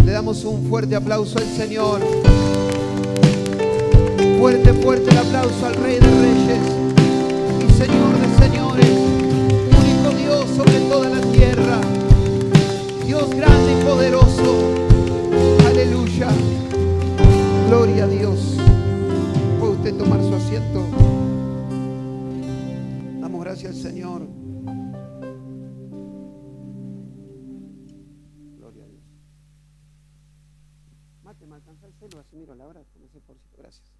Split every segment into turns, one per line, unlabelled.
Le damos un fuerte aplauso al Señor. Fuerte, fuerte el aplauso al Rey de Reyes y Señor de Señores, único Dios sobre toda la tierra, Dios grande y poderoso. Aleluya. Gloria a Dios. Puede usted tomar su asiento. Damos gracias al Señor. Gloria a Dios. Mate, me alcanza el celo, así miro la hora. Gracias.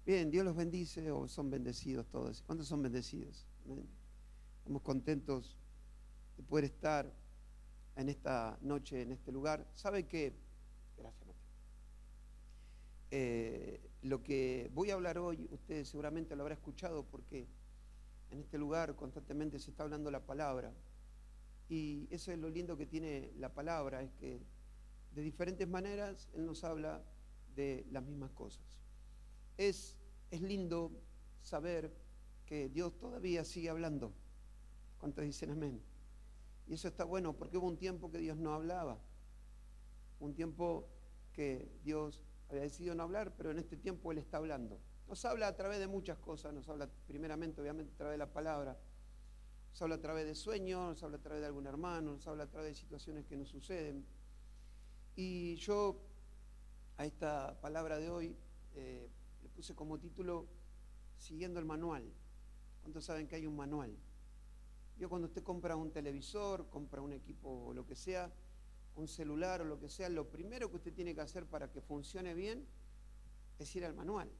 Bien, Dios los bendice o son bendecidos todos. ¿Cuántos son bendecidos? Amén. Estamos contentos de poder estar en esta noche, en este lugar. ¿Sabe qué? Gracias, Mateo. Lo que voy a hablar hoy, usted seguramente lo habrá escuchado porque en este lugar constantemente se está hablando la palabra. Y eso es lo lindo que tiene la palabra, es que de diferentes maneras Él nos habla de las mismas cosas. Es lindo saber que Dios todavía sigue hablando. ¿Cuántos dicen amén? Y eso está bueno porque hubo un tiempo que Dios no hablaba. Un tiempo que Dios había decidido no hablar, pero en este tiempo Él está hablando. Nos habla a través de muchas cosas. Nos habla primeramente, obviamente, a través de la palabra. Nos habla a través de sueños, nos habla a través de algún hermano, nos habla a través de situaciones que nos suceden. Y yo a esta palabra de hoy le puse como título Siguiendo el manual. ¿Cuántos saben que hay un manual? Yo cuando usted compra un televisor, compra un equipo o lo que sea, un celular o lo que sea, lo primero que usted tiene que hacer para que funcione bien es ir al manual.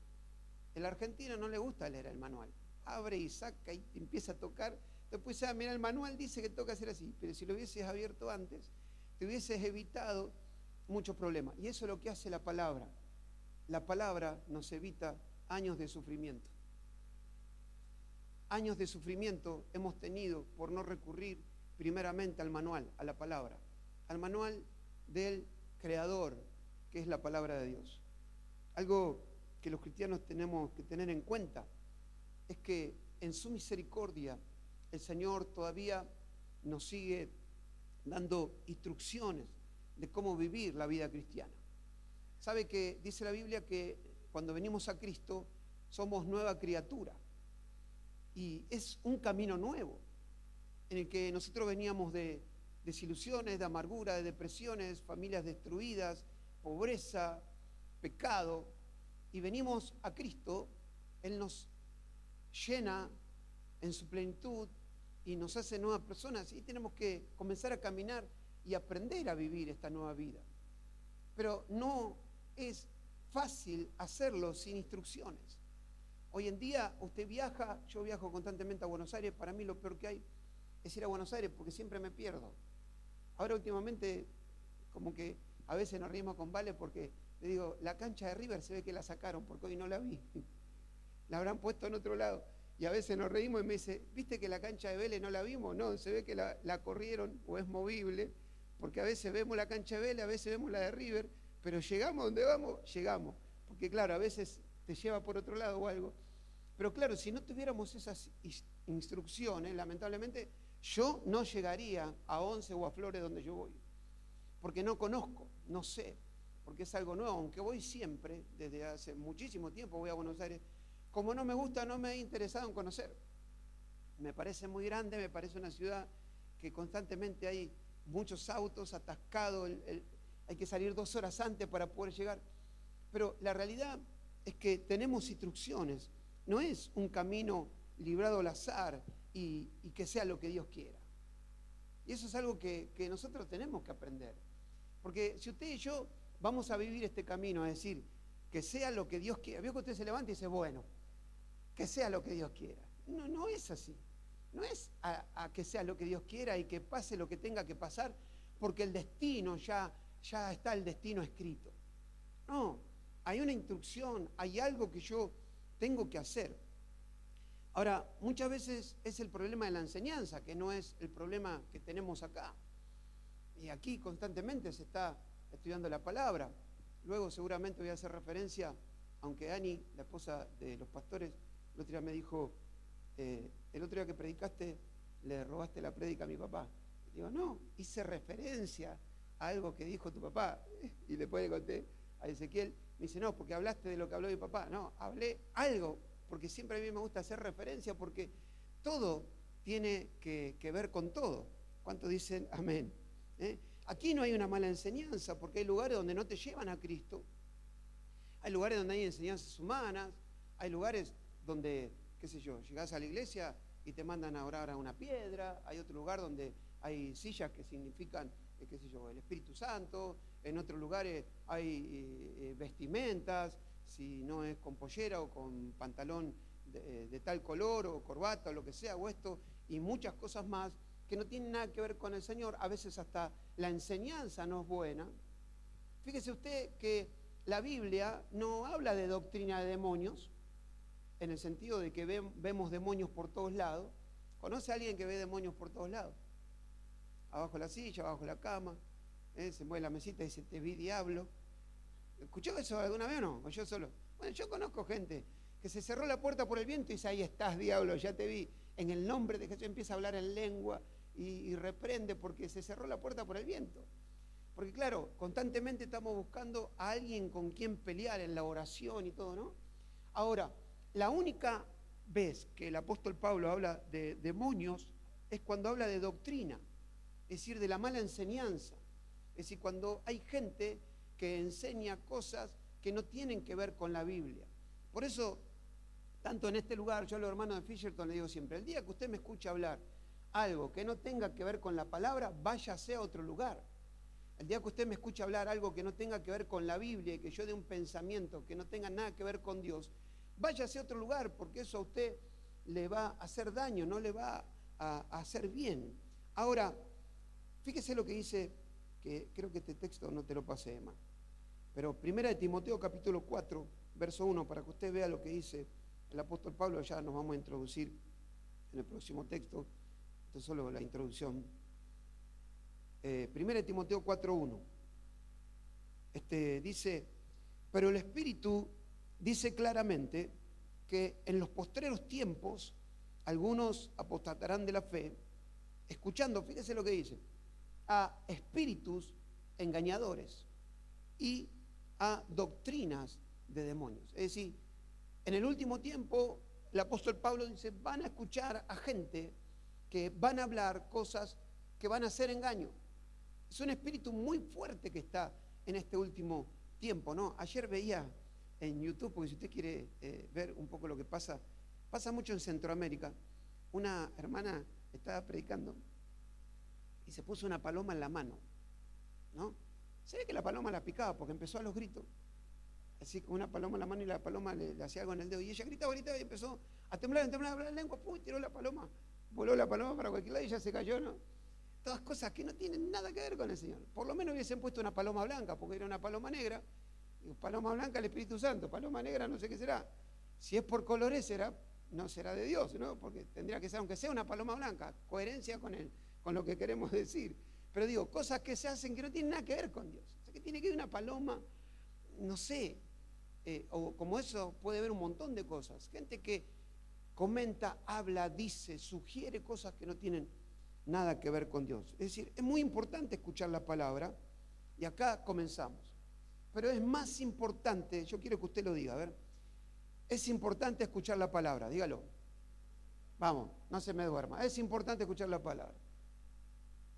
El argentino no le gusta leer el manual. Abre y saca y empieza a tocar. Después, mira, el manual dice que toca hacer así, pero si lo hubieses abierto antes, te hubieses evitado muchos problemas. Y eso es lo que hace la palabra. La palabra nos evita años de sufrimiento. Años de sufrimiento hemos tenido por no recurrir primeramente al manual, a la palabra, al manual del Creador, que es la palabra de Dios. Algo que los cristianos tenemos que tener en cuenta es que en su misericordia el Señor todavía nos sigue dando instrucciones de cómo vivir la vida cristiana. Sabe que dice la Biblia que cuando venimos a Cristo somos nueva criatura y es un camino nuevo en el que nosotros veníamos de desilusiones, de amargura, de depresiones, familias destruidas, pobreza, pecado, y venimos a Cristo. Él nos llena en su plenitud y nos hace nuevas personas y tenemos que comenzar a caminar y aprender a vivir esta nueva vida. Pero no es fácil hacerlo sin instrucciones. Hoy en día usted viaja, yo viajo constantemente a Buenos Aires, para mí lo peor que hay es ir a Buenos Aires porque siempre me pierdo. Ahora últimamente como que a veces nos reímos con Vale porque le digo, la cancha de River se ve que la sacaron porque hoy no la vi. La habrán puesto en otro lado. Y a veces nos reímos y me dice, ¿viste que la cancha de Vélez no la vimos? No, se ve que la corrieron o es movible, porque a veces vemos la cancha de Vélez, a veces vemos la de River, pero llegamos donde vamos, llegamos. Porque claro, a veces te lleva por otro lado o algo. Pero claro, si no tuviéramos esas instrucciones, lamentablemente, yo no llegaría a Once o a Flores donde yo voy. Porque no conozco, no sé, porque es algo nuevo. Aunque voy siempre, desde hace muchísimo tiempo voy a Buenos Aires, como no me gusta, no me he interesado en conocer. Me parece muy grande, me parece una ciudad que constantemente hay muchos autos atascados, hay que salir 2 horas antes para poder llegar. Pero la realidad es que tenemos instrucciones, no es un camino librado al azar y que sea lo que Dios quiera. Y eso es algo que nosotros tenemos que aprender. Porque si usted y yo vamos a vivir este camino, es decir, que sea lo que Dios quiera. Veo que usted se levanta y dice, bueno, que sea lo que Dios quiera. No es así. No es a que sea lo que Dios quiera y que pase lo que tenga que pasar, porque el destino ya está el destino escrito. No, hay una instrucción, hay algo que yo tengo que hacer. Ahora, muchas veces es el problema de la enseñanza, que no es el problema que tenemos acá. Y aquí constantemente se está estudiando la palabra. Luego seguramente voy a hacer referencia, aunque Ani, la esposa de los pastores, el otro día me dijo, el otro día que predicaste, le robaste la prédica a mi papá. Digo, no, hice referencia algo que dijo tu papá. Y después le conté a Ezequiel, me dice, no, porque hablaste de lo que habló mi papá. No, hablé algo, porque siempre a mí me gusta hacer referencia, porque todo tiene que ver con todo. ¿Cuántos dicen amén? Aquí no hay una mala enseñanza, porque hay lugares donde no te llevan a Cristo. Hay lugares donde hay enseñanzas humanas, hay lugares donde, qué sé yo, llegás a la iglesia y te mandan a orar a una piedra, hay otro lugar donde hay sillas que significan, qué sé yo, el Espíritu Santo, en otros lugares hay vestimentas, si no es con pollera o con pantalón de tal color o corbata o lo que sea, o esto, y muchas cosas más que no tienen nada que ver con el Señor. A veces hasta la enseñanza no es buena. Fíjese usted que la Biblia no habla de doctrina de demonios, en el sentido de que vemos demonios por todos lados. ¿Conoce a alguien que ve demonios por todos lados? Abajo de la silla, abajo de la cama, se mueve la mesita y dice, te vi diablo. ¿Escuchó eso alguna vez o no? ¿O yo solo? Bueno, yo conozco gente que se cerró la puerta por el viento y dice, ahí estás, diablo, ya te vi. En el nombre de Jesús empieza a hablar en lengua y reprende porque se cerró la puerta por el viento. Porque claro, constantemente estamos buscando a alguien con quien pelear en la oración y todo, ¿no? Ahora, la única vez que el apóstol Pablo habla de demonios es cuando habla de doctrina, es decir, de la mala enseñanza. Es decir, cuando hay gente que enseña cosas que no tienen que ver con la Biblia. Por eso, tanto en este lugar, yo a los hermanos de Fisherton le digo siempre, el día que usted me escuche hablar algo que no tenga que ver con la palabra, váyase a otro lugar. El día que usted me escuche hablar algo que no tenga que ver con la Biblia y que yo dé un pensamiento que no tenga nada que ver con Dios, váyase a otro lugar, porque eso a usted le va a hacer daño, no le va a hacer bien. Ahora, fíjese lo que dice, que creo que este texto no te lo pasé, Emma, pero 1 Timoteo capítulo 4, verso 1, para que usted vea lo que dice el apóstol Pablo. Ya nos vamos a introducir en el próximo texto, esto es solo la introducción. 1 Timoteo 4:1 dice, pero el Espíritu dice claramente que en los postreros tiempos algunos apostatarán de la fe, escuchando, fíjese lo que dice, a espíritus engañadores y a doctrinas de demonios. Es decir, en el último tiempo el apóstol Pablo dice, van a escuchar a gente que van a hablar cosas que van a ser engaño. Es un espíritu muy fuerte que está en este último tiempo, ¿no? Ayer veía en YouTube, porque si usted quiere ver un poco lo que pasa mucho en Centroamérica, una hermana estaba predicando y se puso una paloma en la mano, ¿no? Se ve que la paloma la picaba porque empezó a los gritos, así con una paloma en la mano y la paloma le hacía algo en el dedo y ella gritaba y empezó a temblar la lengua, ¡pum! Y tiró la paloma, voló la paloma para cualquier lado y ya se cayó, ¿no? Todas cosas que no tienen nada que ver con el Señor. Por lo menos hubiesen puesto una paloma blanca, porque era una paloma negra. Digo, paloma blanca el Espíritu Santo, paloma negra no sé qué será. Si es por colores no será de Dios, ¿no? Porque tendría que ser, aunque sea una paloma blanca, coherencia con lo que queremos decir. Pero digo, cosas que se hacen que no tienen nada que ver con Dios. O sea, que tiene que ver una paloma, no sé, o como eso puede haber un montón de cosas. Gente que comenta, habla, dice, sugiere cosas que no tienen nada que ver con Dios. Es decir, es muy importante escuchar la palabra y acá comenzamos. Pero es más importante, yo quiero que usted lo diga, a ver, es importante escuchar la palabra, dígalo. Vamos, no se me duerma. Es importante escuchar la palabra.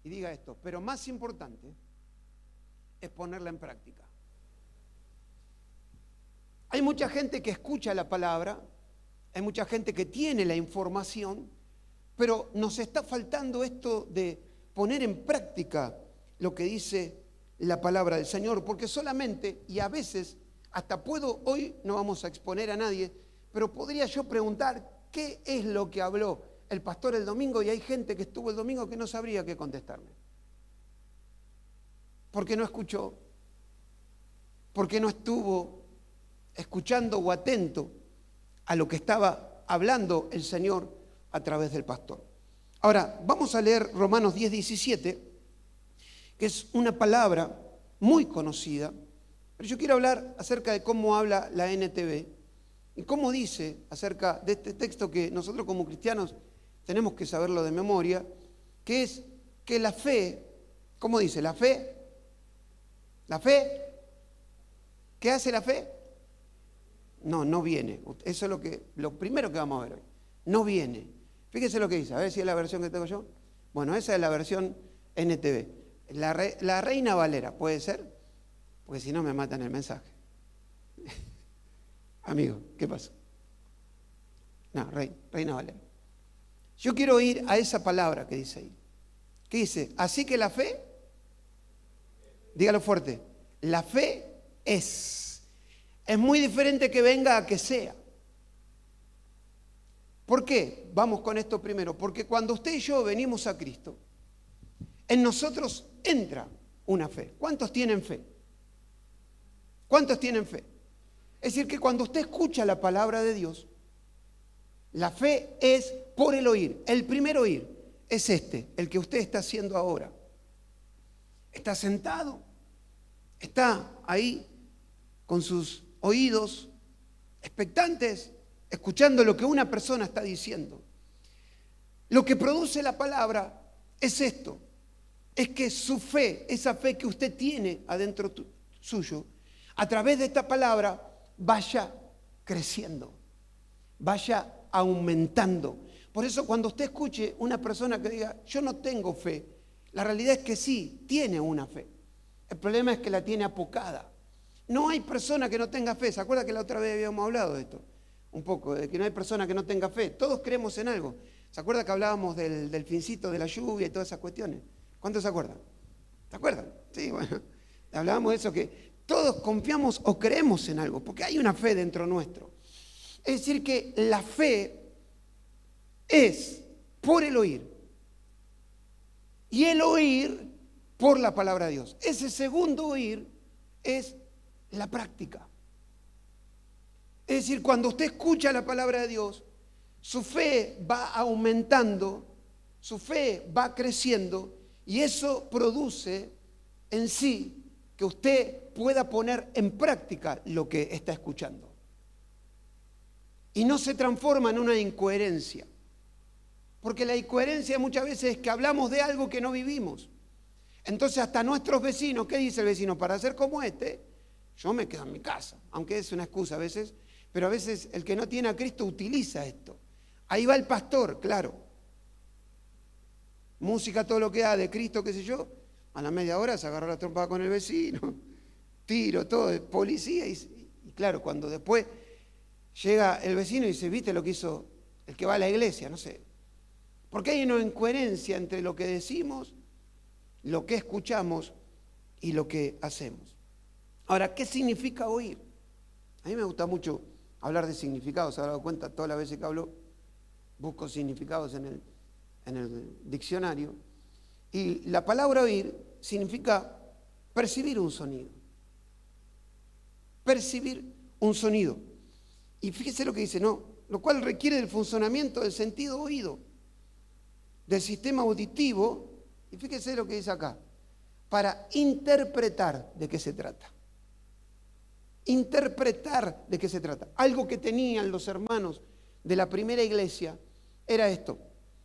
Y diga esto, pero más importante es ponerla en práctica. Hay mucha gente que escucha la palabra, hay mucha gente que tiene la información, pero nos está faltando esto de poner en práctica lo que dice la palabra del Señor, porque solamente, y a veces, hasta puedo, hoy no vamos a exponer a nadie, pero podría yo preguntar qué es lo que habló el pastor el domingo, y hay gente que estuvo el domingo que no sabría qué contestarme. Porque no escuchó, porque no estuvo escuchando o atento a lo que estaba hablando el Señor a través del pastor. Ahora, vamos a leer Romanos 10:17, que es una palabra muy conocida, pero yo quiero hablar acerca de cómo habla la NTV y cómo dice acerca de este texto que nosotros como cristianos tenemos que saberlo de memoria, que es que la fe, ¿cómo dice? La fe ¿La fe? ¿Qué hace la fe? No viene. Eso es lo primero que vamos a ver hoy. No viene. Fíjese lo que dice, a ver si es la versión que tengo yo. Bueno, esa es la versión NTV. La Reina Valera, ¿puede ser? Porque si no me matan el mensaje. Amigo, ¿qué pasa? No, Reina Valera. Yo quiero ir a esa palabra que dice ahí. ¿Qué dice? Así que la fe, dígalo fuerte, la fe es. Es muy diferente que venga a que sea. ¿Por qué? Vamos con esto primero. Porque cuando usted y yo venimos a Cristo, en nosotros entra una fe. ¿Cuántos tienen fe? ¿Cuántos tienen fe? Es decir, que cuando usted escucha la palabra de Dios, la fe es por el oír. El primer oír es el que usted está haciendo ahora. Está sentado, está ahí con sus oídos expectantes, escuchando lo que una persona está diciendo. Lo que produce la palabra es esto, es que su fe, esa fe que usted tiene adentro suyo, a través de esta palabra vaya creciendo, vaya aumentando. Por eso cuando usted escuche una persona que diga, yo no tengo fe, la realidad es que sí, tiene una fe. El problema es que la tiene apocada. No hay persona que no tenga fe. ¿Se acuerda que la otra vez habíamos hablado de esto? Un poco, de que no hay persona que no tenga fe. Todos creemos en algo. ¿Se acuerda que hablábamos del delfincito, de la lluvia y todas esas cuestiones? ¿Cuántos se acuerdan? ¿Se acuerdan? Sí, bueno, hablábamos de eso, que todos confiamos o creemos en algo, porque hay una fe dentro nuestro. Es decir, que la fe es por el oír. Y el oír por la palabra de Dios. Ese segundo oír es la práctica. Es decir, cuando usted escucha la palabra de Dios, su fe va aumentando, su fe va creciendo y eso produce en sí que usted pueda poner en práctica lo que está escuchando. Y no se transforma en una incoherencia. Porque la incoherencia muchas veces es que hablamos de algo que no vivimos. Entonces hasta nuestros vecinos, ¿qué dice el vecino? Para ser como yo me quedo en mi casa. Aunque es una excusa a veces, pero a veces el que no tiene a Cristo utiliza esto. Ahí va el pastor, claro. Música, todo lo que da de Cristo, qué sé yo. A la media hora se agarró la trompada con el vecino. Tiro, todo, policía. Y claro, cuando después llega el vecino y dice, ¿viste lo que hizo el que va a la iglesia? No sé. Porque hay una incoherencia entre lo que decimos, lo que escuchamos y lo que hacemos. Ahora, ¿qué significa oír? A mí me gusta mucho hablar de significados. Se ha dado cuenta, todas las veces que hablo, busco significados en el diccionario. Y la palabra oír significa percibir un sonido. Percibir un sonido. Y fíjese lo que dice, ¿no? Lo cual requiere el funcionamiento del sentido oído, del sistema auditivo, y fíjese lo que dice acá, para interpretar de qué se trata. Interpretar de qué se trata. Algo que tenían los hermanos de la primera iglesia era esto.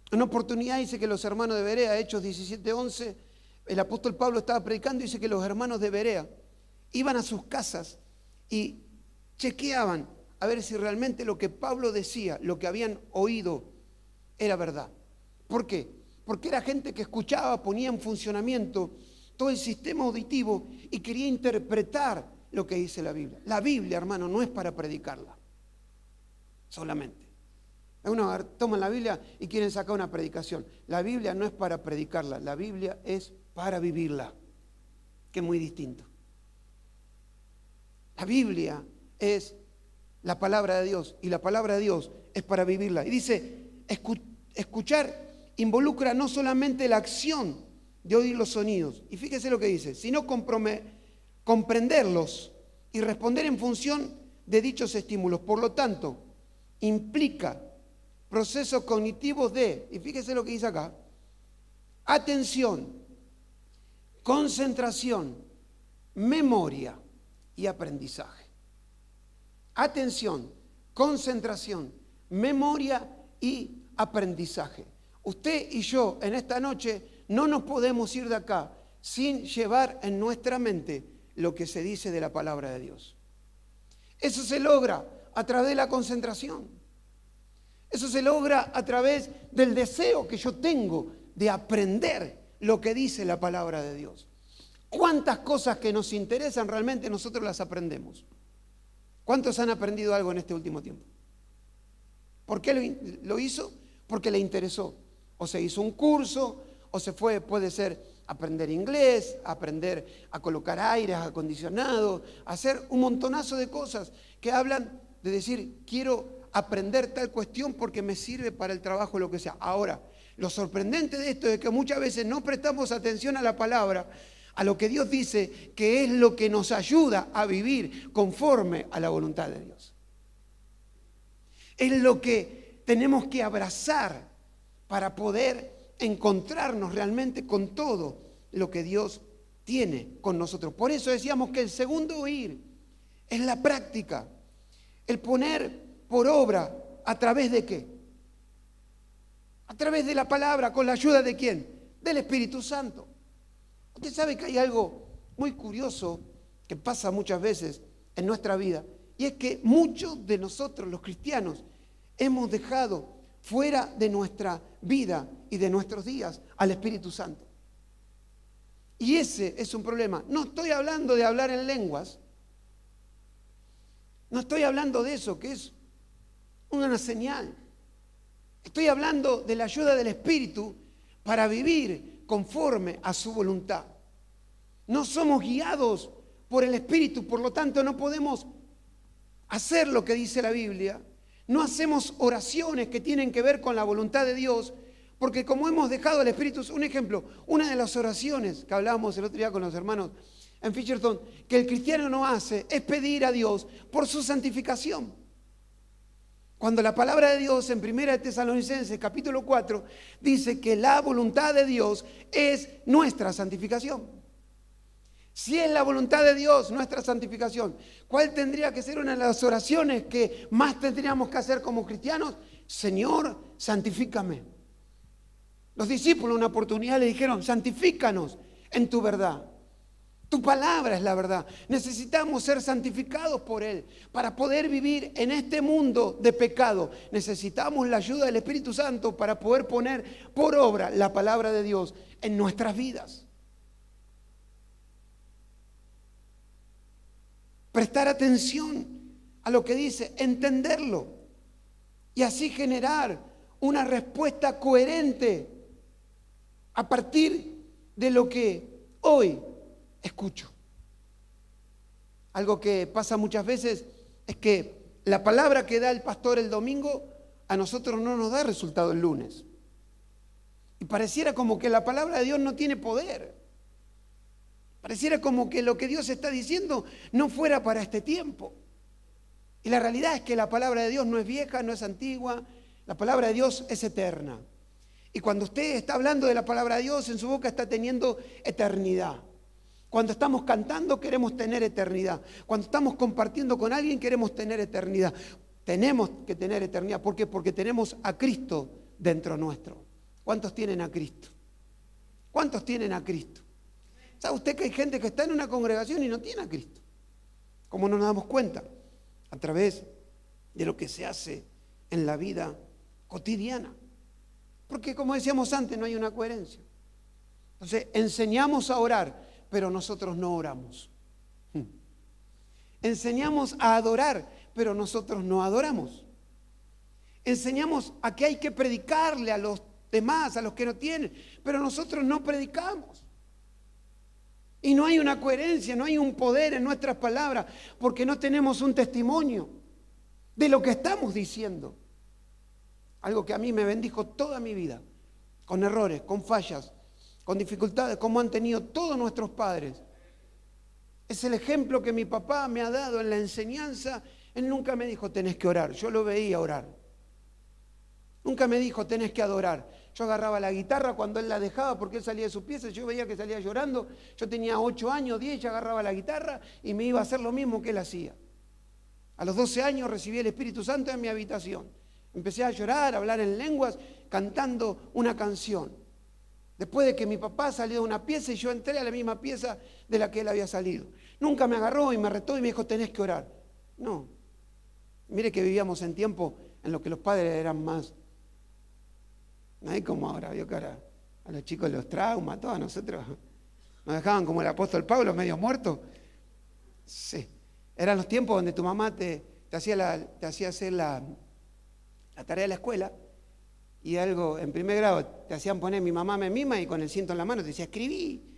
En una oportunidad dice que los hermanos de Berea, Hechos 17:11, el apóstol Pablo estaba predicando y dice que los hermanos de Berea iban a sus casas y chequeaban a ver si realmente lo que Pablo decía, lo que habían oído, era verdad. ¿Por qué? Porque era gente que escuchaba, ponía en funcionamiento todo el sistema auditivo y quería interpretar lo que dice la Biblia. La Biblia, hermano, no es para predicarla solamente. Uno toman la Biblia y quieren sacar una predicación. La Biblia no es para predicarla, la Biblia es para vivirla, que es muy distinto. La Biblia es la palabra de Dios y la palabra de Dios es para vivirla. Y dice, escuchar involucra no solamente la acción de oír los sonidos, y fíjese lo que dice, sino comprenderlos y responder en función de dichos estímulos. Por lo tanto, implica procesos cognitivos y fíjese lo que dice acá, atención, concentración, memoria y aprendizaje. Atención, concentración, memoria y aprendizaje. Usted y yo en esta noche no nos podemos ir de acá sin llevar en nuestra mente lo que se dice de la palabra de Dios. Eso se logra a través de la concentración. Eso se logra a través del deseo que yo tengo de aprender lo que dice la palabra de Dios. ¿Cuántas cosas que nos interesan realmente nosotros las aprendemos? ¿Cuántos han aprendido algo en este último tiempo? ¿Por qué lo hizo? Porque le interesó. O se hizo un curso, o se fue, puede ser aprender inglés, aprender a colocar aires acondicionados, hacer un montonazo de cosas que hablan de decir, quiero aprender tal cuestión porque me sirve para el trabajo, lo que sea. Ahora, lo sorprendente de esto es que muchas veces no prestamos atención a la palabra, a lo que Dios dice, que es lo que nos ayuda a vivir conforme a la voluntad de Dios. Es lo que tenemos que abrazar para poder encontrarnos realmente con todo lo que Dios tiene con nosotros. Por eso decíamos que el segundo oír es la práctica, el poner por obra, ¿a través de qué? A través de la palabra, ¿con la ayuda de quién? Del Espíritu Santo. Usted sabe que hay algo muy curioso que pasa muchas veces en nuestra vida, y es que muchos de nosotros, los cristianos, hemos dejado fuera de nuestra vida y de nuestros días al Espíritu Santo. Y ese es un problema. No estoy hablando de hablar en lenguas, no estoy hablando de eso, que es una señal. Estoy hablando de la ayuda del Espíritu para vivir conforme a su voluntad. No somos guiados por el Espíritu, por lo tanto no podemos hacer lo que dice la Biblia. No hacemos oraciones que tienen que ver con la voluntad de Dios, porque como hemos dejado al Espíritu, un ejemplo, una de las oraciones que hablábamos el otro día con los hermanos en Fisherton, que el cristiano no hace, es pedir a Dios por su santificación. Cuando la palabra de Dios en 1 Tesalonicenses capítulo 4 dice que la voluntad de Dios es nuestra santificación. Si es la voluntad de Dios nuestra santificación, ¿cuál tendría que ser una de las oraciones que más tendríamos que hacer como cristianos? Señor, santifícame. Los discípulos una oportunidad le dijeron, santifícanos en tu verdad. Tu palabra es la verdad. Necesitamos ser santificados por Él para poder vivir en este mundo de pecado. Necesitamos la ayuda del Espíritu Santo para poder poner por obra la palabra de Dios en nuestras vidas. Prestar atención a lo que dice, entenderlo y así generar una respuesta coherente a partir de lo que hoy escucho. Algo que pasa muchas veces es que la palabra que da el pastor el domingo a nosotros no nos da resultado el lunes. Y pareciera como que la palabra de Dios no tiene poder. Pareciera como que lo que Dios está diciendo no fuera para este tiempo. Y la realidad es que la palabra de Dios no es vieja, no es antigua. La palabra de Dios es eterna. Y cuando usted está hablando de la palabra de Dios, en su boca está teniendo eternidad. Cuando estamos cantando queremos tener eternidad. Cuando estamos compartiendo con alguien queremos tener eternidad. Tenemos que tener eternidad. ¿Por qué? Porque tenemos a Cristo dentro nuestro. ¿Cuántos tienen a Cristo? ¿Cuántos tienen a Cristo? ¿Sabe usted que hay gente que está en una congregación y no tiene a Cristo? ¿Cómo no nos damos cuenta? A través de lo que se hace en la vida cotidiana. Porque como decíamos antes, no hay una coherencia. Entonces, enseñamos a orar, pero nosotros no oramos. Enseñamos a adorar, pero nosotros no adoramos. Enseñamos a que hay que predicarle a los demás, a los que no tienen, pero nosotros no predicamos. Y no hay una coherencia, no hay un poder en nuestras palabras, porque no tenemos un testimonio de lo que estamos diciendo. Algo que a mí me bendijo toda mi vida, con errores, con fallas, con dificultades, como han tenido todos nuestros padres. Es el ejemplo que mi papá me ha dado en la enseñanza. Él nunca me dijo, tenés que orar. Yo lo veía orar. Nunca me dijo, tenés que adorar. Yo agarraba la guitarra cuando él la dejaba porque él salía de su pieza. Yo veía que salía llorando. Yo tenía 8 años, 10, yo agarraba la guitarra y me iba a hacer lo mismo que él hacía. A los 12 años recibí el Espíritu Santo en mi habitación. Empecé a llorar, a hablar en lenguas, cantando una canción. Después de que mi papá salió de una pieza y yo entré a la misma pieza de la que él había salido. Nunca me agarró y me retó y me dijo, tenés que orar. No. Mire que vivíamos en tiempos en los que los padres eran más, no hay como ahora, vio que ahora a los chicos los traumas, todos nosotros nos dejaban como el apóstol Pablo, medio muerto. Sí, eran los tiempos donde tu mamá te hacía hacer la tarea de la escuela y algo en primer grado te hacían poner mi mamá me mima y con el cinto en la mano te decía, escribí.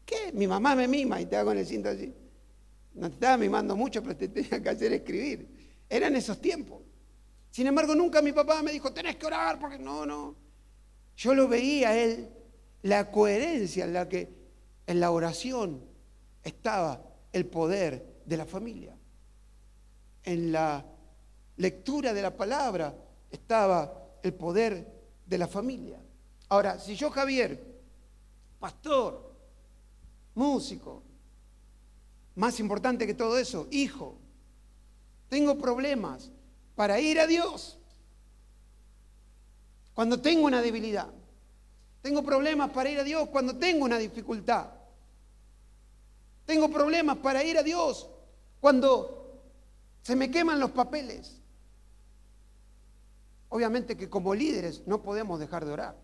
¿Qué? Mi mamá me mima y te da con el cinto así. No te estaba mimando mucho, pero te tenía que hacer escribir. Eran esos tiempos. Sin embargo, nunca mi papá me dijo, tenés que orar, porque no. Yo lo veía a él, la coherencia en la que en la oración estaba el poder de la familia. En la lectura de la palabra estaba el poder de la familia. Ahora, si yo, Javier, pastor, músico, más importante que todo eso, hijo, tengo problemas para ir a Dios, cuando tengo una debilidad, tengo problemas para ir a Dios cuando tengo una dificultad, tengo problemas para ir a Dios cuando se me queman los papeles. Obviamente que como líderes no podemos dejar de orar.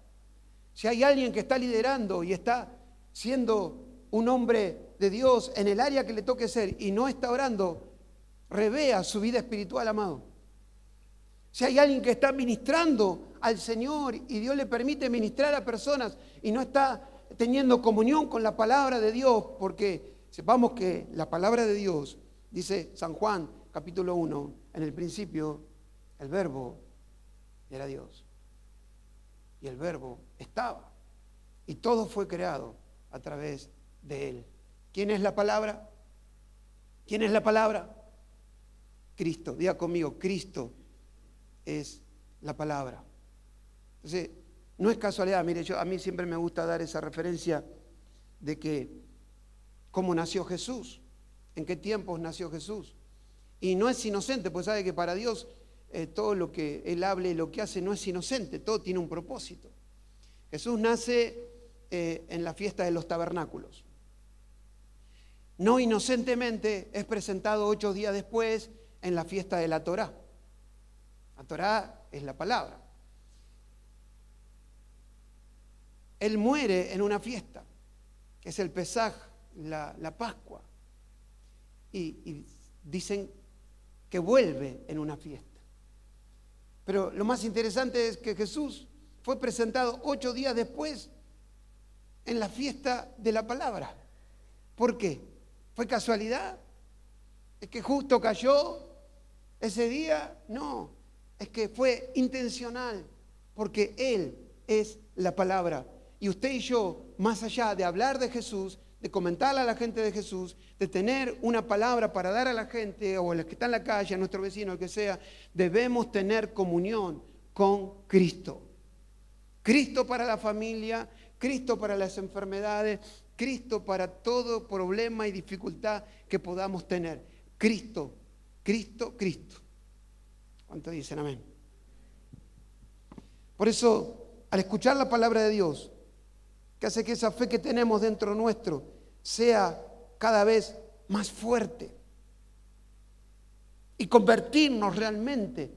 Si hay alguien que está liderando y está siendo un hombre de Dios en el área que le toque ser y no está orando, revea su vida espiritual, amado. Si hay alguien que está ministrando al Señor y Dios le permite ministrar a personas y no está teniendo comunión con la palabra de Dios, porque sepamos que la palabra de Dios, dice San Juan capítulo 1, en el principio el verbo era Dios y el verbo estaba y todo fue creado a través de Él. ¿Quién es la palabra? ¿Quién es la palabra? Cristo. Diga conmigo, Cristo es la palabra. Entonces, no es casualidad. Mire, a mí siempre me gusta dar esa referencia de que cómo nació Jesús, en qué tiempos nació Jesús. Y no es inocente, pues sabe que para Dios todo lo que Él hable y lo que hace no es inocente, todo tiene un propósito. Jesús nace en la fiesta de los tabernáculos. No inocentemente es presentado 8 días después en la fiesta de la Torá. La Torá es la palabra. Él muere en una fiesta, que es el Pesaj, la Pascua. Y dicen que vuelve en una fiesta. Pero lo más interesante es que Jesús fue presentado 8 días después en la fiesta de la palabra. ¿Por qué? ¿Fue casualidad? ¿Es que justo cayó ese día? No, es que fue intencional, porque Él es la palabra. Y usted y yo, más allá de hablar de Jesús, de comentarle a la gente de Jesús, de tener una palabra para dar a la gente, o a los que están en la calle, a nuestro vecino, el que sea, debemos tener comunión con Cristo. Cristo para la familia, Cristo para las enfermedades, Cristo para todo problema y dificultad que podamos tener. Cristo, Cristo, Cristo. ¿Cuántos dicen amén? Por eso, al escuchar la palabra de Dios, que hace que esa fe que tenemos dentro nuestro sea cada vez más fuerte y convertirnos realmente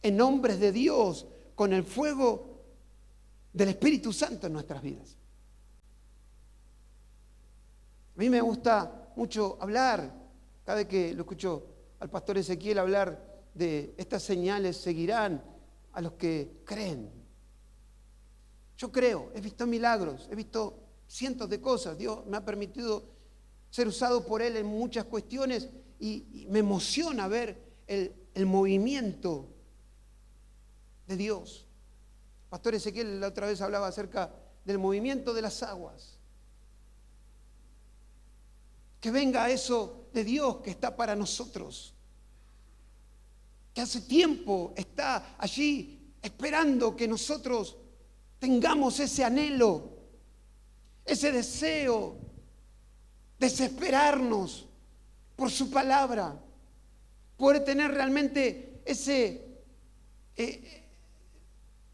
en hombres de Dios con el fuego del Espíritu Santo en nuestras vidas. A mí me gusta mucho hablar, cada vez que lo escucho al pastor Ezequiel hablar de estas señales seguirán a los que creen. Yo creo, he visto milagros, he visto cientos de cosas. Dios me ha permitido ser usado por Él en muchas cuestiones y me emociona ver el movimiento de Dios. Pastor Ezequiel la otra vez hablaba acerca del movimiento de las aguas. Que venga eso de Dios que está para nosotros. Que hace tiempo está allí esperando que nosotros tengamos ese anhelo, ese deseo, desesperarnos por su palabra, poder tener realmente ese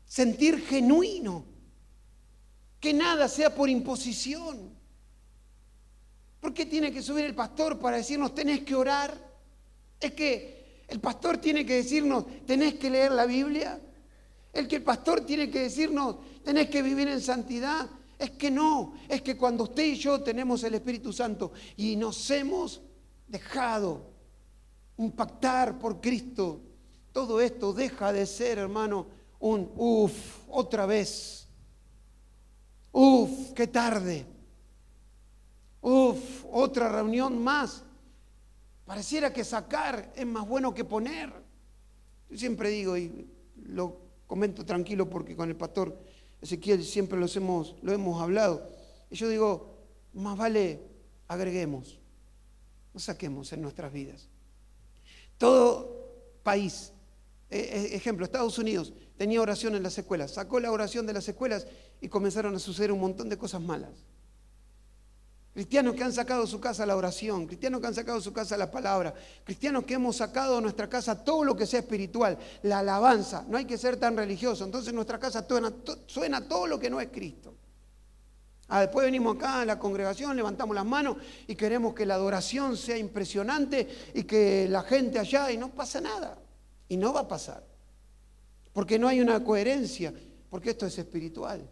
sentir genuino, que nada sea por imposición. ¿Por qué tiene que subir el pastor para decirnos tenés que orar? ¿Es que el pastor tiene que decirnos tenés que leer la Biblia? ¿Es que el pastor tiene que decirnos tenés que vivir en santidad? Es que no, es que cuando usted y yo tenemos el Espíritu Santo y nos hemos dejado impactar por Cristo, todo esto deja de ser, hermano, otra vez. Qué tarde. Otra reunión más. Pareciera que sacar es más bueno que poner. Yo siempre digo, y lo comento tranquilo porque con el pastor Ezequiel siempre lo hemos hablado. Y yo digo, más vale agreguemos, no saquemos en nuestras vidas. Todo país, ejemplo, Estados Unidos tenía oración en las escuelas, sacó la oración de las escuelas y comenzaron a suceder un montón de cosas malas. Cristianos que han sacado de su casa la oración, cristianos que han sacado de su casa la palabra, cristianos que hemos sacado de nuestra casa todo lo que sea espiritual, la alabanza. No hay que ser tan religioso, entonces en nuestra casa suena todo lo que no es Cristo. Después venimos acá a la congregación, levantamos las manos y queremos que la adoración sea impresionante y que la gente allá, y no pasa nada. Y no va a pasar. Porque no hay una coherencia, porque esto es espiritual.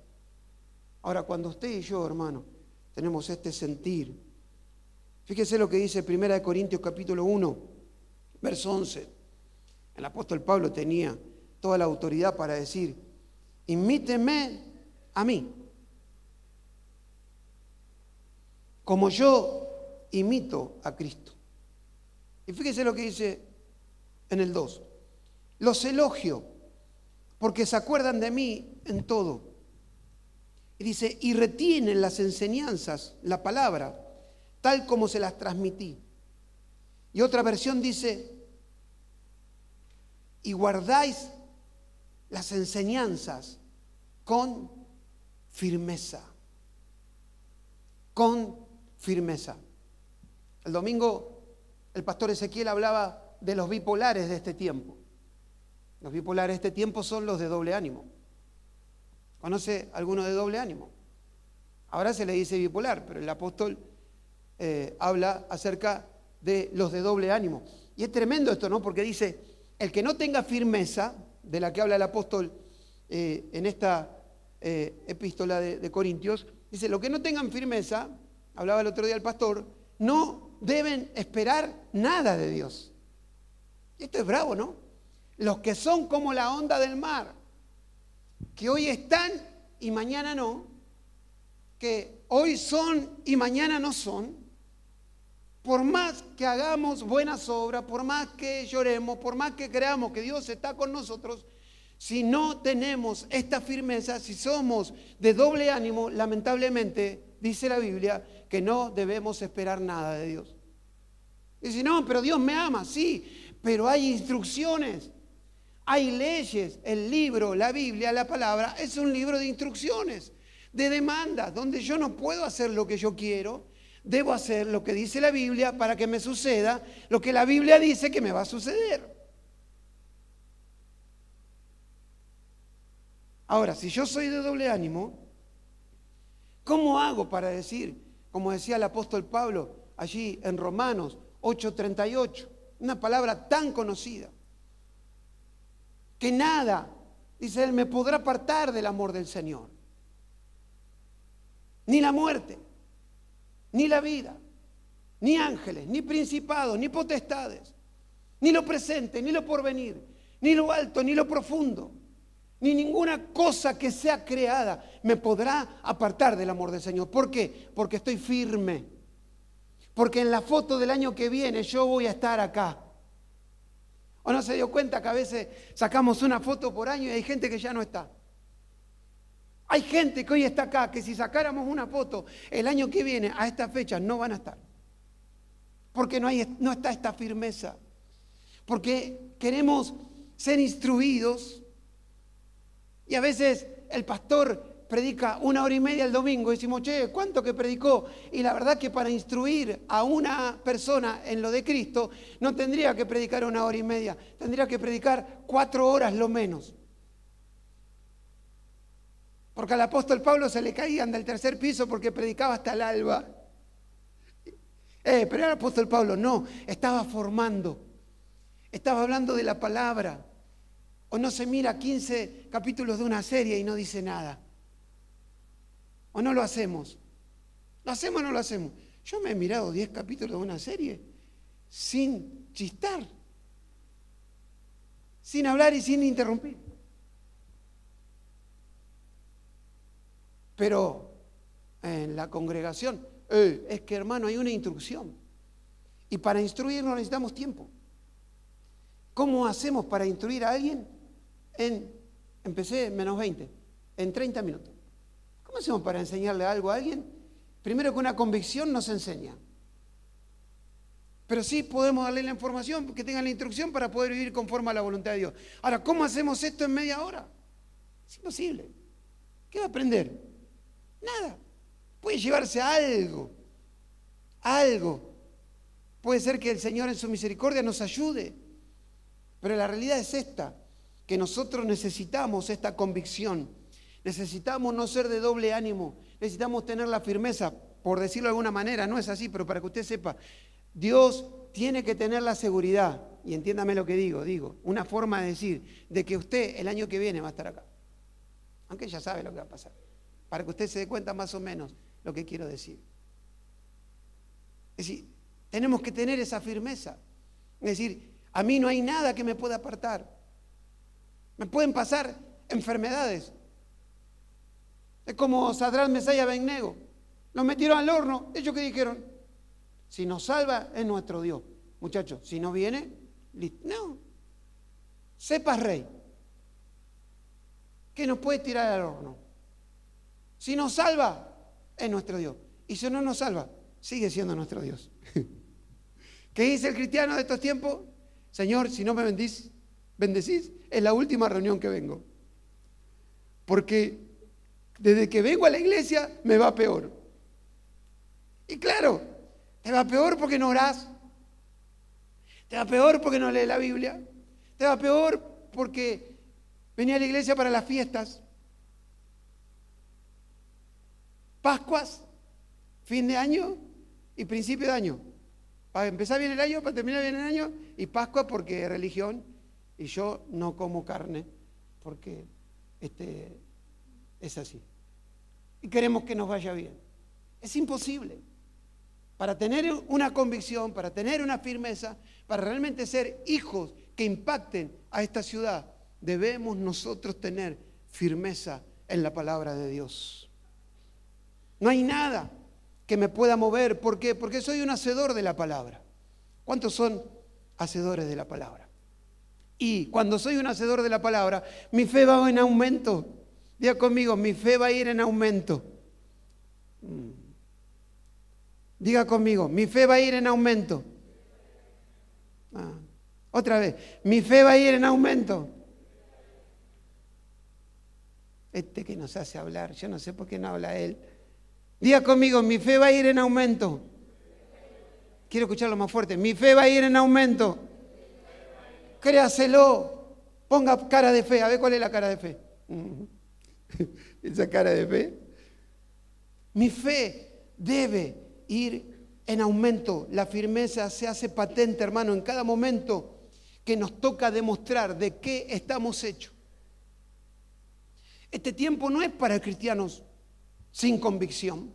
Ahora, cuando usted y yo, hermano, tenemos este sentir. Fíjese lo que dice 1 Corintios capítulo 1, verso 11. El apóstol Pablo tenía toda la autoridad para decir, imíteme a mí, como yo imito a Cristo. Y fíjese lo que dice en el 2. Los elogio porque se acuerdan de mí en todo. Y dice, y retienen las enseñanzas, la palabra, tal como se las transmití. Y otra versión dice, y guardáis las enseñanzas con firmeza. Con firmeza. El domingo el pastor Ezequiel hablaba de los bipolares de este tiempo. Los bipolares de este tiempo son los de doble ánimo. ¿Conoce alguno de doble ánimo? Ahora se le dice bipolar, pero el apóstol habla acerca de los de doble ánimo. Y es tremendo esto, ¿no? Porque dice, el que no tenga firmeza, de la que habla el apóstol en esta epístola de Corintios, dice, los que no tengan firmeza, hablaba el otro día el pastor, no deben esperar nada de Dios. Y esto es bravo, ¿no? Los que son como la onda del mar, que hoy están y mañana no, que hoy son y mañana no son, por más que hagamos buenas obras, por más que lloremos, por más que creamos que Dios está con nosotros, si no tenemos esta firmeza, si somos de doble ánimo, lamentablemente, dice la Biblia, que no debemos esperar nada de Dios. Dice, no, pero Dios me ama, sí, pero hay instrucciones. Hay leyes, el libro, la Biblia, la palabra, es un libro de instrucciones, de demandas, donde yo no puedo hacer lo que yo quiero, debo hacer lo que dice la Biblia para que me suceda lo que la Biblia dice que me va a suceder. Ahora, si yo soy de doble ánimo, ¿cómo hago para decir, como decía el apóstol Pablo allí en Romanos 8:38, una palabra tan conocida? Que nada, dice él, me podrá apartar del amor del Señor. Ni la muerte, ni la vida, ni ángeles, ni principados, ni potestades, ni lo presente, ni lo porvenir, ni lo alto, ni lo profundo, ni ninguna cosa que sea creada me podrá apartar del amor del Señor. ¿Por qué? Porque estoy firme. Porque en la foto del año que viene yo voy a estar acá. ¿O no se dio cuenta que a veces sacamos una foto por año y hay gente que ya no está? Hay gente que hoy está acá, que si sacáramos una foto el año que viene a esta fecha no van a estar. Porque no está esta firmeza. Porque queremos ser instruidos y a veces el pastor predica 1 hora y media el domingo y decimos, che, ¿cuánto que predicó? Y la verdad que para instruir a una persona en lo de Cristo no tendría que predicar 1 hora y media, tendría que predicar 4 horas lo menos. Porque al apóstol Pablo se le caían del tercer piso porque predicaba hasta el alba. Pero era el apóstol Pablo. No, estaba formando. Estaba hablando de la palabra. O no se mira 15 capítulos de una serie y no dice nada. O no lo hacemos. ¿Lo hacemos o no lo hacemos? Yo me he mirado 10 capítulos de una serie sin chistar, sin hablar y sin interrumpir. Pero en la congregación, es que hermano, hay una instrucción. Y para instruirnos necesitamos tiempo. ¿Cómo hacemos para instruir a alguien? Empecé en menos 20, en 30 minutos. ¿Cómo hacemos para enseñarle algo a alguien? Primero que una convicción nos enseña. Pero sí podemos darle la información, que tengan la instrucción para poder vivir conforme a la voluntad de Dios. Ahora, ¿cómo hacemos esto en media hora? Es imposible. ¿Qué va a aprender? Nada. Puede llevarse algo. Puede ser que el Señor en su misericordia nos ayude. Pero la realidad es esta, que nosotros necesitamos esta convicción. Necesitamos no ser de doble ánimo. Necesitamos tener la firmeza, por decirlo de alguna manera. No es así, pero para que usted sepa, Dios tiene que tener la seguridad, y entiéndame lo que digo, una forma de decir, de que usted el año que viene va a estar acá. Aunque ya sabe lo que va a pasar. Para que usted se dé cuenta más o menos lo que quiero decir. Es decir, tenemos que tener esa firmeza. Es decir, a mí no hay nada que me pueda apartar. Me pueden pasar enfermedades. Es como Sadrach, Mesach y Abednego. Los metieron al horno. ¿Ellos qué dijeron? Si nos salva, es nuestro Dios. Muchachos, si no viene, listo. No. Sepas, rey, que nos puede tirar al horno. Si nos salva, es nuestro Dios. Y si no nos salva, sigue siendo nuestro Dios. ¿Qué dice el cristiano de estos tiempos? Señor, si no me bendecís, es la última reunión que vengo. Porque desde que vengo a la iglesia me va peor. Y claro, te va peor porque no orás. Te va peor porque no lees la Biblia. Te va peor porque venía a la iglesia para las fiestas. Pascuas, fin de año y principio de año. Para empezar bien el año, para terminar bien el año. Y Pascua porque es religión. Y yo no como carne porque es así. Y queremos que nos vaya bien. Es imposible. Para tener una convicción, para tener una firmeza, para realmente ser hijos que impacten a esta ciudad, debemos nosotros tener firmeza en la palabra de Dios. No hay nada que me pueda mover. ¿Por qué? Porque soy un hacedor de la palabra. ¿Cuántos son hacedores de la palabra? Y cuando soy un hacedor de la palabra, mi fe va en aumento. Diga conmigo, mi fe va a ir en aumento. Diga conmigo, mi fe va a ir en aumento. Otra vez, mi fe va a ir en aumento. Que nos hace hablar, yo no sé por qué no habla él. Diga conmigo, mi fe va a ir en aumento. Quiero escucharlo más fuerte. Mi fe va a ir en aumento. Créaselo. Ponga cara de fe. A ver cuál es la cara de fe. Esa cara de fe. Mi fe debe ir en aumento. La firmeza se hace patente, hermano, en cada momento que nos toca demostrar de qué estamos hechos. Este tiempo no es para cristianos sin convicción,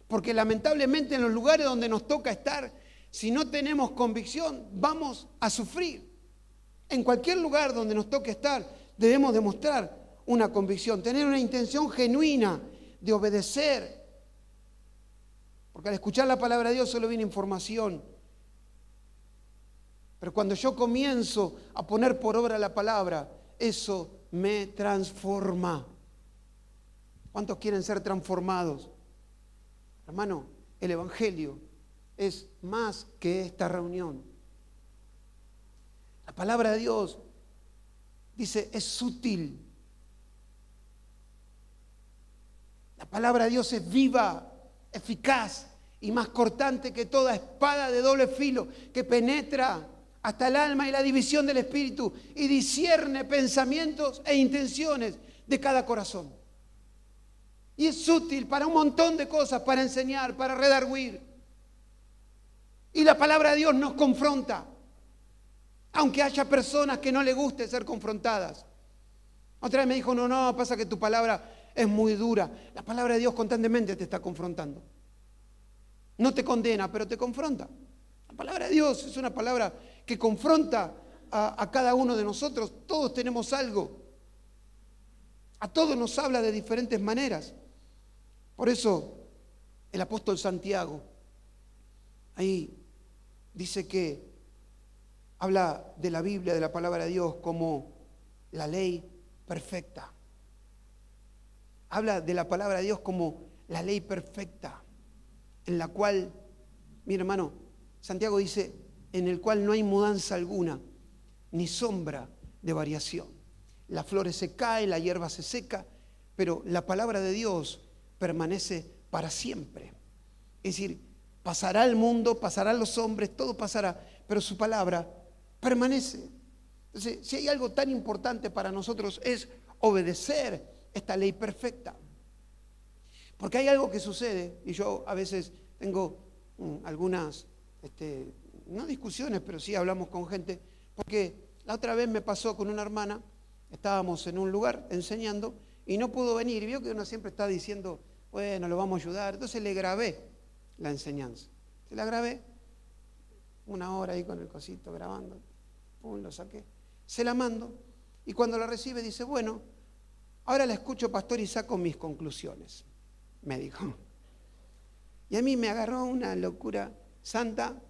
porque lamentablemente en los lugares donde nos toca estar, si no tenemos convicción, vamos a sufrir. En cualquier lugar donde nos toque estar, debemos demostrar una convicción, tener una intención genuina de obedecer. Porque al escuchar la palabra de Dios solo viene información. Pero cuando yo comienzo a poner por obra la palabra, eso me transforma. ¿Cuántos quieren ser transformados? Hermano, el Evangelio es más que esta reunión. La palabra de Dios dice, es sutil. La palabra de Dios es viva, eficaz y más cortante que toda espada de doble filo que penetra hasta el alma y la división del espíritu y discierne pensamientos e intenciones de cada corazón. Y es útil para un montón de cosas, para enseñar, para redarguir. Y la palabra de Dios nos confronta, aunque haya personas que no les guste ser confrontadas. Otra vez me dijo, no, pasa que tu palabra es muy dura. La palabra de Dios constantemente te está confrontando. No te condena, pero te confronta. La palabra de Dios es una palabra que confronta a cada uno de nosotros. Todos tenemos algo. A todos nos habla de diferentes maneras. Por eso el apóstol Santiago ahí dice que habla de la Biblia, de la palabra de Dios, como la ley perfecta. Habla de la palabra de Dios como la ley perfecta, en la cual, mi hermano, Santiago dice, en el cual no hay mudanza alguna, ni sombra de variación. Las flores se caen, la hierba se seca, pero la palabra de Dios permanece para siempre. Es decir, pasará el mundo, pasarán los hombres, todo pasará, pero su palabra permanece. Entonces, si hay algo tan importante para nosotros es obedecer esta ley perfecta. Porque hay algo que sucede, y yo a veces tengo algunas, no discusiones, pero sí hablamos con gente, porque la otra vez me pasó con una hermana, estábamos en un lugar enseñando y no pudo venir, y vio que uno siempre está diciendo, bueno, lo vamos a ayudar, entonces le grabé la enseñanza. Se la grabé, 1 hora ahí con el cosito grabando, pum, lo saqué, se la mando, y cuando la recibe dice, bueno, ahora la escucho, pastor, y saco mis conclusiones, me dijo. Y a mí me agarró una locura santa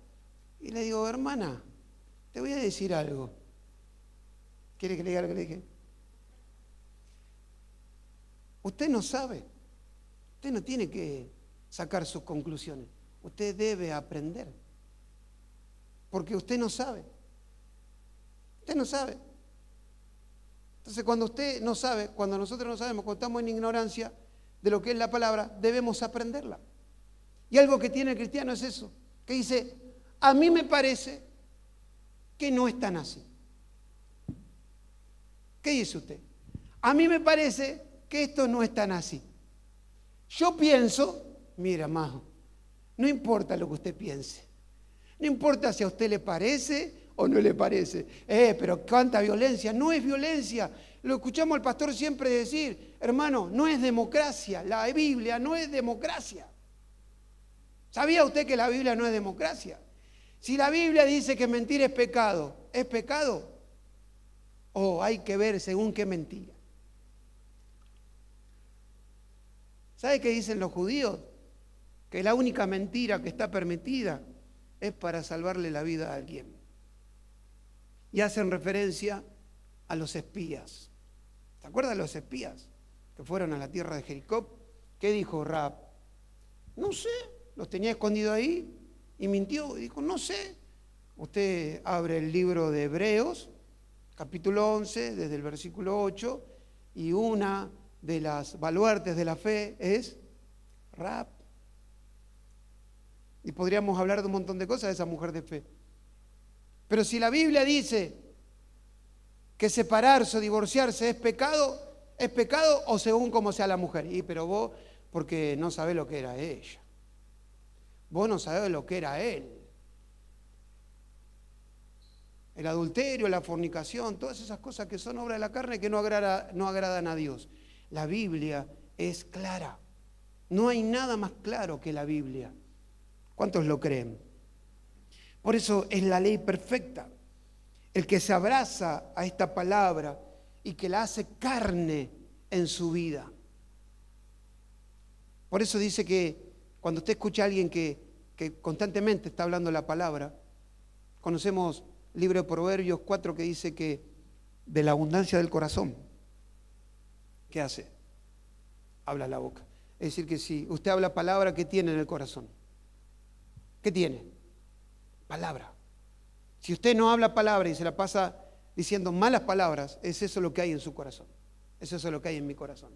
y le digo, hermana, te voy a decir algo. ¿Quiere que le diga lo que le dije? Usted no sabe, usted no tiene que sacar sus conclusiones, usted debe aprender, porque usted no sabe. Usted no sabe. Entonces, cuando usted no sabe, cuando nosotros no sabemos, cuando estamos en ignorancia de lo que es la palabra, debemos aprenderla. Y algo que tiene el cristiano es eso, que dice, a mí me parece que no es tan así. ¿Qué dice usted? A mí me parece que esto no es tan así. Yo pienso, mira, majo, no importa lo que usted piense, no importa si a usted le parece o no le parece. Pero cuánta violencia, no es violencia. Lo escuchamos al pastor siempre decir, hermano, no es democracia, la Biblia no es democracia. ¿Sabía usted que la Biblia no es democracia? Si la Biblia dice que mentir es pecado o hay que ver según qué mentira. ¿Sabe qué dicen los judíos? Que la única mentira que está permitida es para salvarle la vida a alguien. Y hacen referencia a los espías. ¿Se acuerdan de los espías que fueron a la tierra de Jericó? ¿Qué dijo Rahab? No sé, los tenía escondidos ahí y mintió y dijo, no sé. Usted abre el libro de Hebreos, capítulo 11, desde el versículo 8, y una de las baluartes de la fe es Rahab. Y podríamos hablar de un montón de cosas de esa mujer de fe. Pero si la Biblia dice que separarse o divorciarse es pecado o según como sea la mujer. Y pero vos, porque no sabés lo que era ella. Vos no sabés lo que era él. El adulterio, la fornicación, todas esas cosas que son obra de la carne que no agradan a Dios. La Biblia es clara. No hay nada más claro que la Biblia. ¿Cuántos lo creen? Por eso es la ley perfecta. El que se abraza a esta palabra y que la hace carne en su vida. Por eso dice que cuando usted escucha a alguien que constantemente está hablando la palabra, conocemos el libro de Proverbios 4 que dice que de la abundancia del corazón, ¿qué hace? Habla la boca. Es decir que si usted habla palabra, ¿qué tiene en el corazón? ¿Qué tiene? Palabra. Si usted no habla palabra y se la pasa diciendo malas palabras, es eso lo que hay en su corazón. Es eso lo que hay en mi corazón.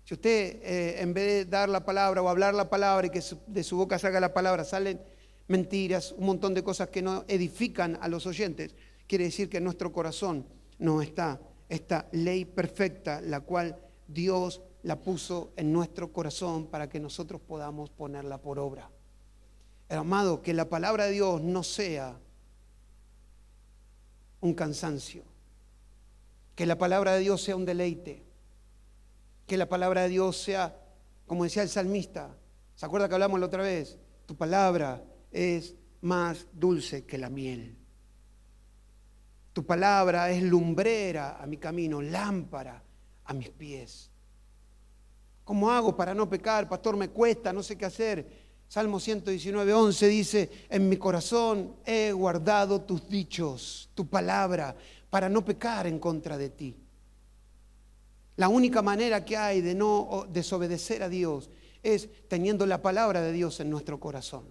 Si usted en vez de dar la palabra o hablar la palabra y que de su boca salga la palabra, salen mentiras, un montón de cosas que no edifican a los oyentes, quiere decir que en nuestro corazón no está esta ley perfecta, la cual Dios la puso en nuestro corazón para que nosotros podamos ponerla por obra. Amado, que la palabra de Dios no sea un cansancio, que la palabra de Dios sea un deleite, que la palabra de Dios sea, como decía el salmista, ¿se acuerda que hablamos la otra vez? Tu palabra es más dulce que la miel. Tu palabra es lumbrera a mi camino, lámpara a mis pies. ¿Cómo hago para no pecar? Pastor, me cuesta, no sé qué hacer. Salmo 119:11 dice, en mi corazón he guardado tus dichos, tu palabra, para no pecar en contra de ti. La única manera que hay de no desobedecer a Dios es teniendo la palabra de Dios en nuestro corazón.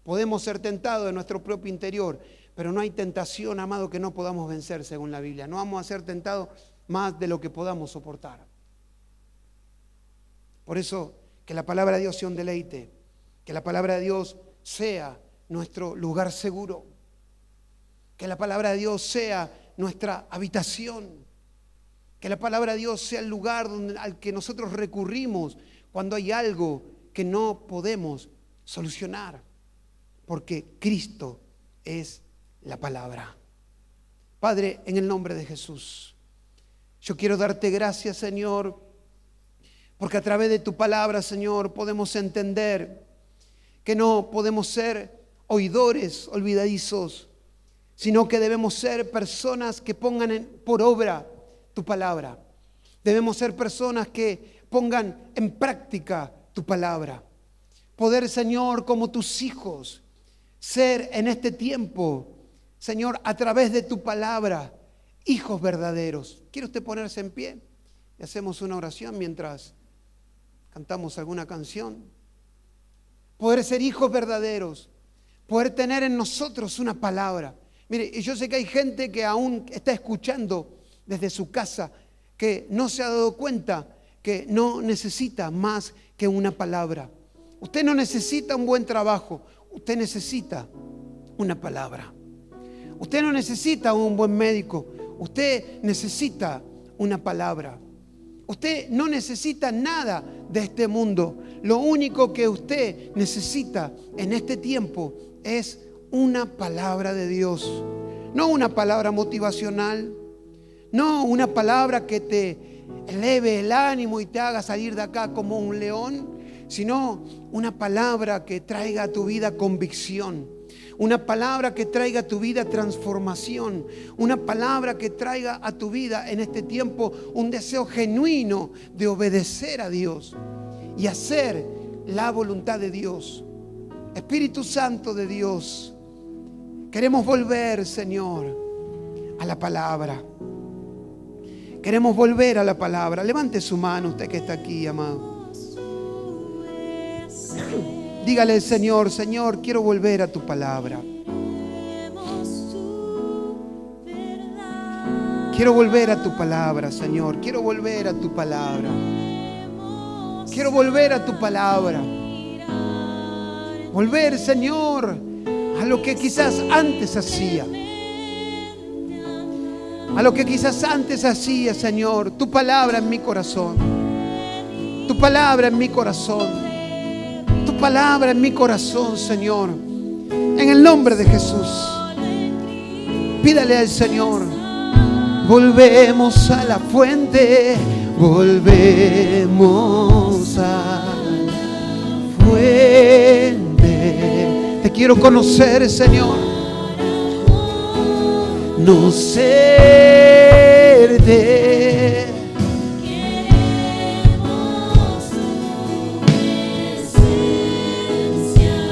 Podemos ser tentados en nuestro propio interior, pero no hay tentación, amado, que no podamos vencer según la Biblia. No vamos a ser tentados más de lo que podamos soportar. Por eso, que la palabra de Dios sea un deleite, que la palabra de Dios sea nuestro lugar seguro, que la palabra de Dios sea nuestra habitación, que la palabra de Dios sea el lugar al que nosotros recurrimos cuando hay algo que no podemos solucionar, porque Cristo es la palabra. Padre, en el nombre de Jesús, yo quiero darte gracias, Señor, porque a través de tu palabra, Señor, podemos entender que no podemos ser oidores olvidadizos, sino que debemos ser personas que pongan por obra tu palabra. Debemos ser personas que pongan en práctica tu palabra. Poder, Señor, como tus hijos, ser en este tiempo, Señor, a través de tu palabra, hijos verdaderos. ¿Quiere usted ponerse en pie? Y hacemos una oración mientras cantamos alguna canción. Poder ser hijos verdaderos, poder tener en nosotros una palabra. Mire, y yo sé que hay gente que aún está escuchando desde su casa, que no se ha dado cuenta que no necesita más que una palabra. Usted no necesita un buen trabajo, usted necesita una palabra. Usted no necesita un buen médico, usted necesita una palabra. Usted no necesita nada de este mundo. Lo único que usted necesita en este tiempo es una palabra de Dios. No una palabra motivacional, no una palabra que te eleve el ánimo y te haga salir de acá como un león, sino una palabra que traiga a tu vida convicción. Una palabra que traiga a tu vida transformación. Una palabra que traiga a tu vida en este tiempo un deseo genuino de obedecer a Dios y hacer la voluntad de Dios. Espíritu Santo de Dios, queremos volver, Señor, a la palabra. Queremos volver a la palabra. Levante su mano usted que está aquí, amado. Dígale al Señor, Señor, quiero volver a tu palabra. Quiero volver a tu palabra, Señor. Quiero volver a tu palabra. Quiero volver a tu palabra. Volver, Señor, a lo que quizás antes hacía. A lo que quizás antes hacía, Señor. Tu palabra en mi corazón. Tu palabra en mi corazón. Tu palabra en mi corazón, Señor. En el nombre de Jesús. Pídale al Señor. Volvemos a la fuente. Volvemos a la fuente. Te quiero conocer, Señor. No ser de